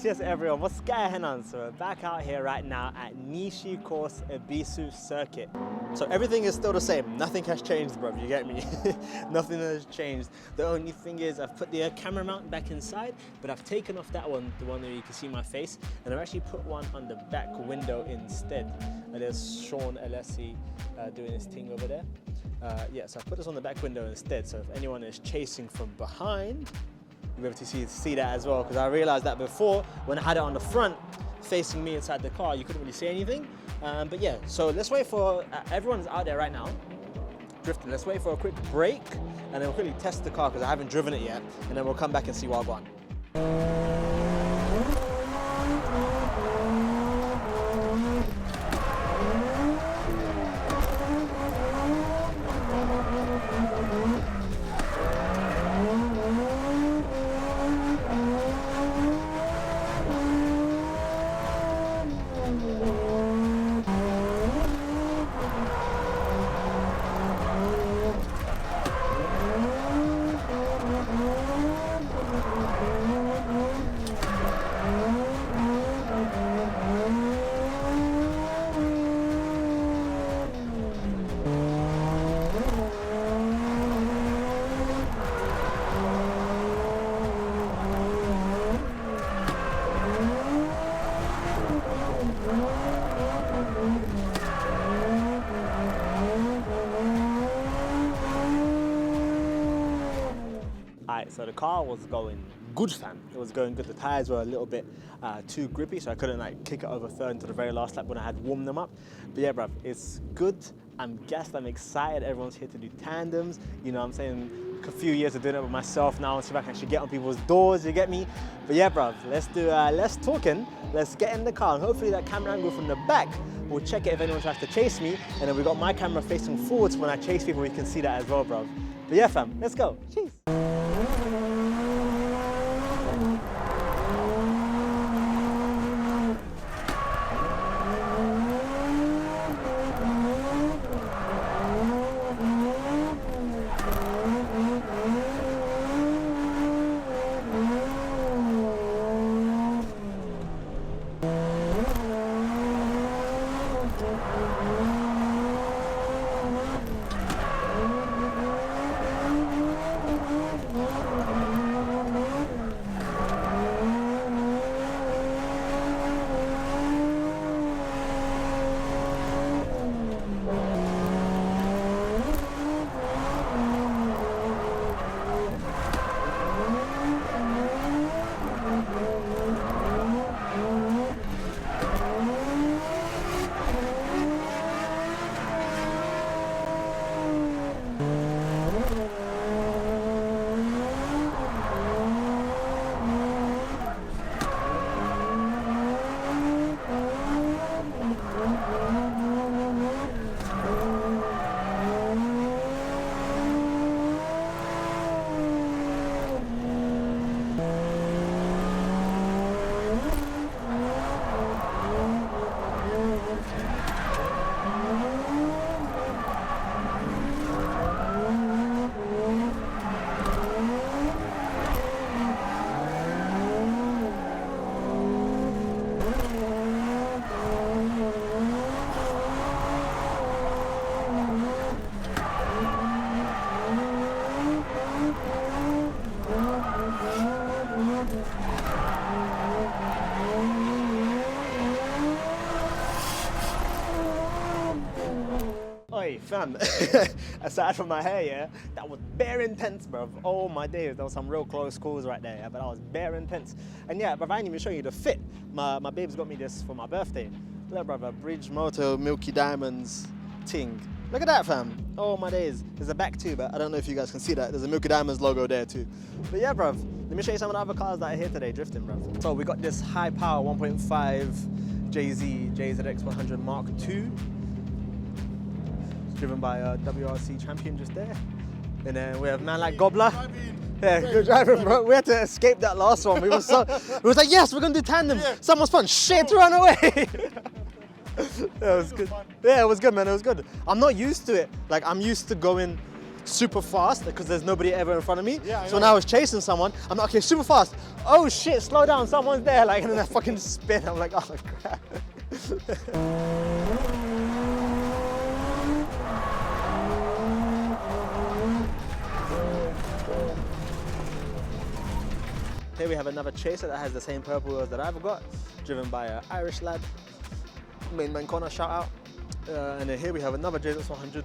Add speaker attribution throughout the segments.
Speaker 1: Yes, everyone, what's going on? So we're back out here right now at Nishi course Ebisu Circuit. So everything is still the same, nothing has changed, bro, you get me? Nothing has changed. The only thing is I've put the camera mount back inside, but I've taken off that one, the one where you can see my face, and I've actually put one on the back window instead. And there's Sean Alessi doing his thing over there. Yeah, so I put this on the back window instead, so if anyone is chasing from behind, you'll be able to see that as well, because I realized that before, when I had it on the front, facing me inside the car, you couldn't really see anything. But yeah, so let's wait for, everyone's out there right now, drifting. Let's wait for a quick break, and then we'll quickly test the car, because I haven't driven it yet, and then we'll come back and see what I've got. So the car was going good, fam. It was going good. The tires were a little bit too grippy, so I couldn't like kick it over third into the very last lap when I had warmed them up. But yeah, bruv, it's good. I'm gassed. I'm excited. Everyone's here to do tandems. You know what I'm saying? A few years of doing it with myself now, and see if I can actually get on people's doors, you get me? But yeah, bruv, let's do less talking. Let's get in the car, and hopefully that camera angle from the back will check it if anyone tries to chase me. And then we got my camera facing forwards when I chase people, we can see that as well, bruv. But yeah, fam, let's go. Cheers. Fam, aside from my hair, yeah, that was bare intense, bruv. Oh my days, there was some real close calls right there, yeah, but that was bare intense. And yeah, bruv, I ain't even showing you the fit. My babes got me this for my birthday. Look, bruv, a Bridge Moto Milky Diamonds ting. Look at that, fam. Oh my days. There's a back too, but I don't know if you guys can see that. There's a Milky Diamonds logo there too. But yeah, bruv, let me show you some of the other cars that are here today drifting, bruv. So we got this high power 1.5 JZX 100 Mark II. Driven by a WRC champion just there. And then we have man like Gobbler. Yeah, good driving, bro. We had to escape that last one. We was like, yes, we're gonna do tandem. Yeah. Someone's fun. Shit, run away. It was good. Yeah, it was good, man. It was good. I'm not used to it. Like, I'm used to going super fast because there's nobody ever in front of me.
Speaker 2: Yeah,
Speaker 1: so when I was chasing someone, I'm like, okay, super fast. Oh shit, slow down, someone's there. Like, and then I fucking spin. I'm like, oh crap. Here we have another chaser that has the same purple wheels that I've got, driven by an Irish lad. Main man corner, shout out. And then here we have another JZX 100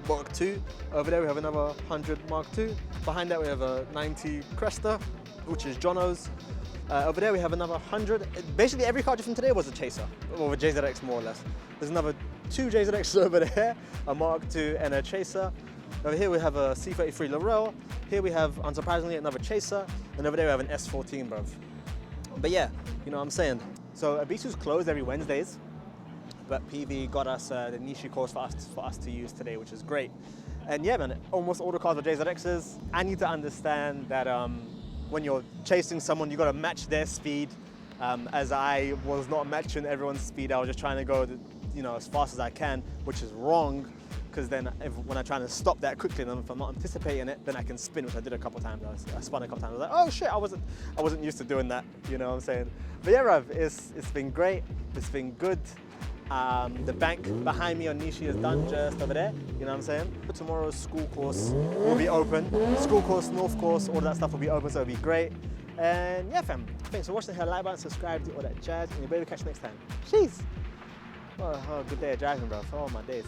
Speaker 1: Mark II. Over there we have another 100 Mark II. Behind that we have a 90 Cresta, which is Jono's. Over there we have another 100. Basically every car from today was a chaser, or a JZX more or less. There's another 2 JZXs over there, a Mark II and a chaser. Over here we have a C33 Laurel. Here we have, unsurprisingly, another chaser. And over there we have an S14, bruv. But yeah, you know what I'm saying. So Ebisu's closed every Wednesdays, but PV got us the Nishi course for us to use today, which is great. And yeah, man, almost all the cars are JZXs. I need to understand that when you're chasing someone, you got to match their speed. As I was not matching everyone's speed, I was just trying to go, you know, as fast as I can, which is wrong. Because then when I'm trying to stop that quickly, and if I'm not anticipating it, then I can spin, which I did a couple times. I spun a couple times. I was like, oh shit, I wasn't used to doing that. You know what I'm saying? But yeah, Rav, it's been great. It's been good. The bank behind me on Nishi is done just over there. You know what I'm saying? But tomorrow's school course will be open. School course, North course, all that stuff will be open, so it'll be great. And yeah, fam. Thanks for watching. Hit the like button, subscribe, do all that jazz, and your baby catch you next time. Jeez. Oh, good day of driving, bro. Oh my days.